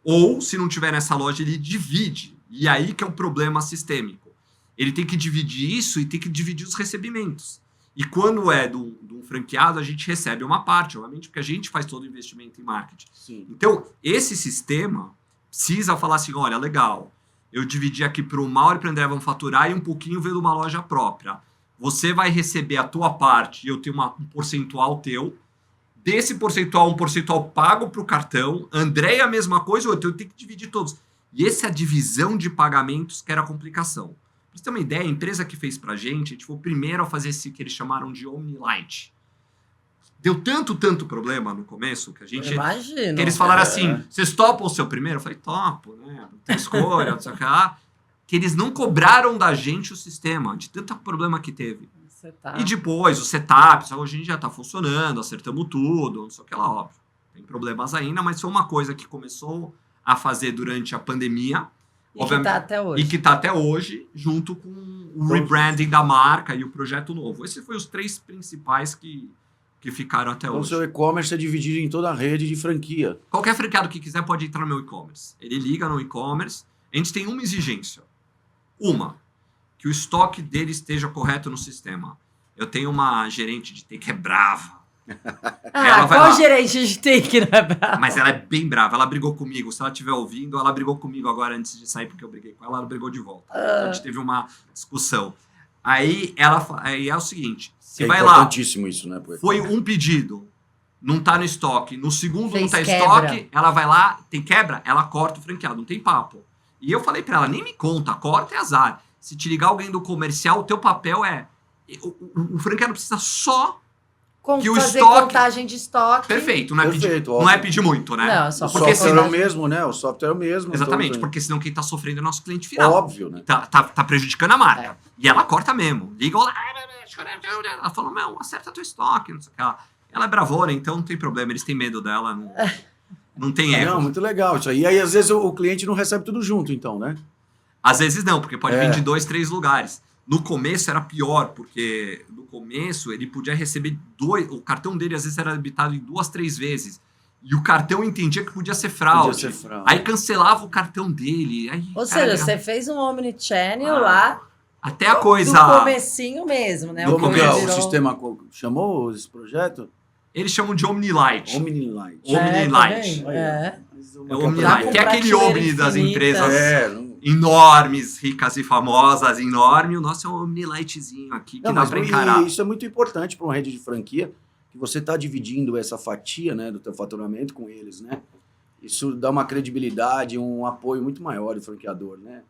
Ou, se não tiver nessa loja, ele divide. E aí que é o problema sistêmico. Ele tem que dividir isso e tem que dividir os recebimentos. E quando é de um franqueado, a gente recebe uma parte, obviamente, porque a gente faz todo o investimento em marketing. Sim. Então, esse sistema precisa falar assim, olha, legal, eu dividi aqui para o Mauro e para o André vão faturar e um pouquinho veio de uma loja própria. Você vai receber a tua parte e eu tenho um percentual teu. Desse percentual, um percentual pago para o cartão. André é a mesma coisa, eu tenho que dividir todos. E essa é a divisão de pagamentos que era a complicação. Pra você ter uma ideia, a empresa que fez pra gente, a gente foi o primeiro a fazer esse que eles chamaram de Omnilight. Deu tanto problema no começo que a gente... Imagino. Que eles falaram assim, vocês topam o seu primeiro? Eu falei, topo, né? Não tem escolha, não sei o que lá. Que eles não cobraram da gente o sistema, de tanto problema que teve. E depois, o setup, hoje a gente já tá funcionando, acertamos tudo, não sei o que lá, óbvio. Tem problemas ainda, mas foi uma coisa que começou a fazer durante a pandemia. E que tá até hoje. E que tá até hoje, junto com o rebranding da marca e o projeto novo. Esses foram os 3 principais que ficaram até Então, hoje. o seu e-commerce é dividido em toda a rede de franquia. Qualquer franqueado que quiser pode entrar no meu e-commerce. Ele liga no e-commerce. A gente tem uma exigência. Que o estoque dele esteja correto no sistema. Eu tenho uma gerente de TI que é brava. Qual gerente de TI que não é brava? Mas ela é bem brava. Ela brigou comigo. Se ela estiver ouvindo, ela brigou comigo agora antes de sair, porque eu briguei com ela. Ela brigou de volta. A gente teve uma discussão. Aí é o seguinte. Se vai lá, importantíssimo isso, né? foi um pedido, não tá no estoque. No segundo Fez não tá em quebra. estoque, ela vai lá, tem quebra, ela corta o franqueado. Não tem papo. E eu falei pra ela, nem me conta, corta é azar. Se te ligar alguém do comercial, o teu papel é... O franqueado precisa só que o fazer estoque... contagem de estoque. Perfeito, não é, Perfeito, não é pedir muito, né? Não, é só O Porque software é senão... o mesmo, né? O software é o mesmo. Exatamente, então, porque senão quem tá sofrendo é o nosso cliente final. óbvio, né? Tá prejudicando a marca. E ela corta mesmo. Liga lá. Ela fala, acerta teu estoque, não sei o que. Ela é bravona, então não tem problema. Eles têm medo dela, não tem erro. Não, muito legal isso aí. E aí, às vezes, o cliente não recebe tudo junto, então, né? Às vezes não, porque pode vir de 2, 3 lugares. No começo era pior, porque no começo ele podia receber o cartão dele às vezes era debitado em 2, 3 vezes. E o cartão entendia que podia ser fraude. Podia ser fraude. Aí cancelava o cartão dele. Aí, Ou seja, você fez um omnichannel lá até a coisa... do comecinho mesmo, né? Do Como que começo. o sistema chamou esse projeto? Eles chamam de OmniLite. OmniLite. OmniLite. É. É o OmniLite, que é aquele Omni das empresas É, enormes, ricas e famosas, enorme. O nosso é um OmniLitezinho aqui, que não, dá mas para encarar. isso é muito importante para uma rede de franquia, que você está dividindo essa fatia, né, do teu faturamento com eles, né? Isso dá uma credibilidade, um apoio muito maior do franqueador, né?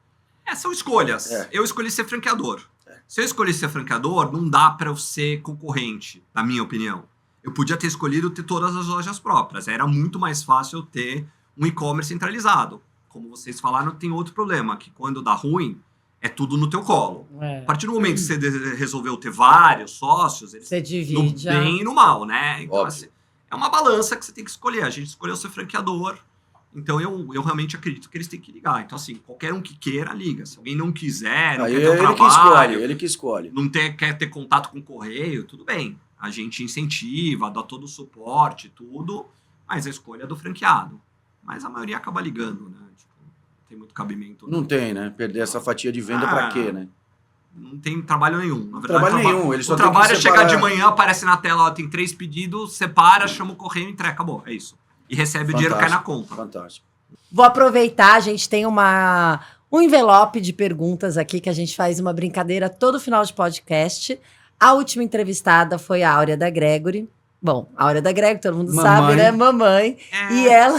São escolhas. Eu escolhi ser franqueador. Se eu escolhi ser franqueador, não dá para eu ser concorrente, na minha opinião. Eu podia ter escolhido ter todas as lojas próprias. Era muito mais fácil eu ter um e-commerce centralizado. Como vocês falaram, tem outro problema, que quando dá ruim, é tudo no teu colo. A partir do momento que você resolveu ter vários sócios, eles você divide no bem e no mal, né? Então, Óbvio. assim, é uma balança que você tem que escolher. A gente escolheu ser franqueador, então eu realmente acredito que eles têm que ligar. Então, assim, qualquer um que queira, liga. Se alguém não quiser, não Aí quer ter um ele que trabalho, escolhe, ele que escolhe. não quer ter contato com o correio, tudo bem. A gente incentiva, dá todo o suporte, tudo, mas a escolha é do franqueado. Mas a maioria acaba ligando, né? Tipo, não tem muito cabimento. Não tem, né? Perder essa fatia de venda pra quê, né? Não tem trabalho nenhum. Na verdade, Trabalho nenhum, ele só o tem que trabalho é chegar separar. de manhã, aparece na tela, ó, tem 3 pedidos, separa, chama o correio, entrega, acabou. É isso. E recebe o dinheiro, cai na conta. Fantástico. Vou aproveitar, a gente tem um envelope de perguntas aqui que a gente faz uma brincadeira todo final de podcast. A última entrevistada foi a Áurea da Gregory. Bom, a Áurea da Gregory, todo mundo sabe, né? Mamãe. E ela...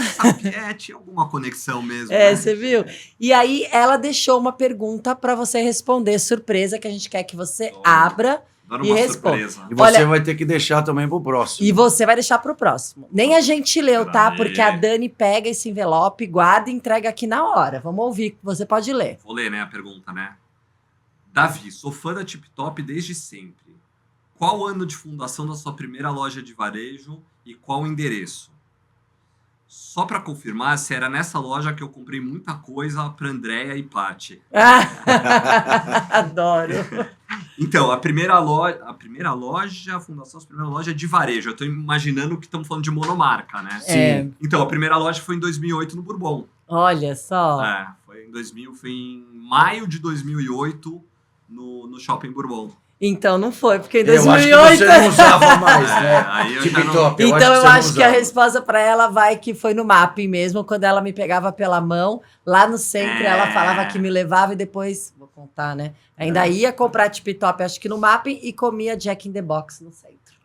tinha alguma conexão mesmo. Você viu? E aí, ela deixou uma pergunta para você responder, surpresa, que a gente quer que você abra Adoro e uma responda. surpresa. E você vai ter que deixar também pro próximo. E você vai deixar pro próximo. Nem a gente leu, tá? Aí. Porque a Dani pega esse envelope, guarda e entrega aqui na hora. Vamos ouvir, você pode ler. Vou ler, né, a pergunta, né? Davi, sou fã da Tip Top desde sempre. Qual o ano de fundação da sua primeira loja de varejo e qual o endereço? Só para confirmar, se era nessa loja que eu comprei muita coisa para Andréia e Paty. Adoro. Então, a primeira loja, a fundação da primeira loja é de varejo. Eu tô imaginando que estamos falando de monomarca, né? Sim. Então, a primeira loja foi em 2008 no Bourbon. Olha só. Foi em maio de 2008 no Shopping Bourbon. Então não foi, porque em Eu 2008... acho que você não usava mais, né? Aí eu Tip já não- Top, Então eu você não acho que a usava. resposta para ela vai que foi no mapping mesmo, quando ela me pegava pela mão, lá no centro ela falava que me levava e depois, vou contar, né? Ainda ia comprar Tip Top, acho que no mapping, e comia Jack in the Box no centro.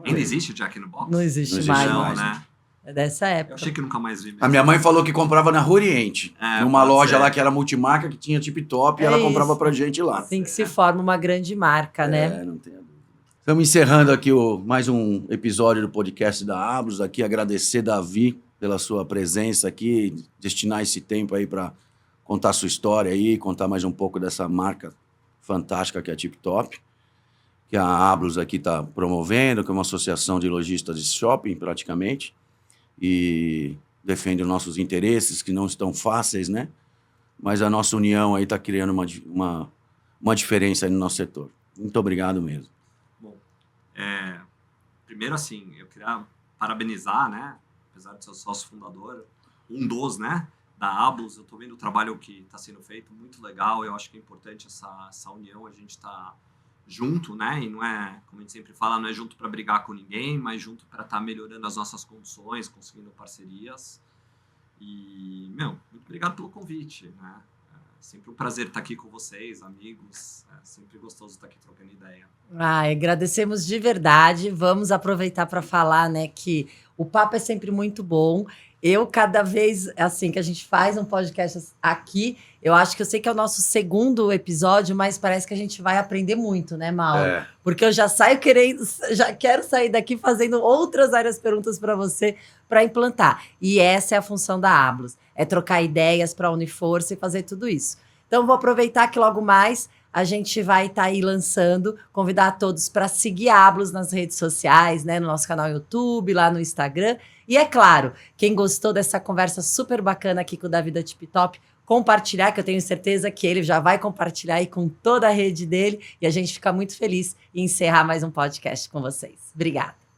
Ainda existe o Jack in the Box? Não existe, Não existe mais. Não, mais, né? É dessa Eu época. achei que nunca mais vi mesmo. A minha mãe falou que comprava na Rua Oriente, numa pode loja ser. lá que era multimarca, que tinha Tip Top, e É ela isso. comprava pra gente lá. Assim que se forma uma grande marca, né? Não tenho dúvida. Estamos encerrando aqui mais um episódio do podcast da Ablos. Aqui agradecer, Davi, pela sua presença aqui, destinar esse tempo aí para contar sua história aí, contar mais um pouco dessa marca fantástica que é a Tip Top, que a Ablos aqui está promovendo, que é uma associação de lojistas de shopping, praticamente, e defende os nossos interesses, que não estão fáceis, né? Mas a nossa união aí está criando uma diferença aí no nosso setor. Muito obrigado mesmo. Bom, primeiro assim, eu queria parabenizar, né? Apesar de ser sócio fundador, um dos, né? Da Ablos, eu tô vendo o trabalho que está sendo feito, muito legal. Eu acho que é importante essa união, a gente tá junto, né? E não é, como a gente sempre fala, não é junto para brigar com ninguém, mas junto para estar melhorando as nossas condições, conseguindo parcerias. E, muito obrigado pelo convite, né? É sempre um prazer estar aqui com vocês, amigos. É sempre gostoso estar aqui trocando ideia. Agradecemos de verdade. Vamos aproveitar para falar, né, que o papo é sempre muito bom Eu, cada vez, assim, que a gente faz um podcast aqui, eu acho que eu sei que é o nosso segundo episódio, mas parece que a gente vai aprender muito, né, Mauro? Porque eu já saio querendo, já quero sair daqui fazendo outras várias perguntas para você para implantar. E essa é a função da Ablos, é trocar ideias para unir força e fazer tudo isso. Então, vou aproveitar que logo mais a gente vai estar aí lançando, convidar a todos para seguir a Ablos nas redes sociais, né, no nosso canal YouTube, lá no Instagram. E é claro, quem gostou dessa conversa super bacana aqui com o Davi da Tip Top, compartilhar, que eu tenho certeza que ele já vai compartilhar aí com toda a rede dele. E a gente fica muito feliz em encerrar mais um podcast com vocês. Obrigada.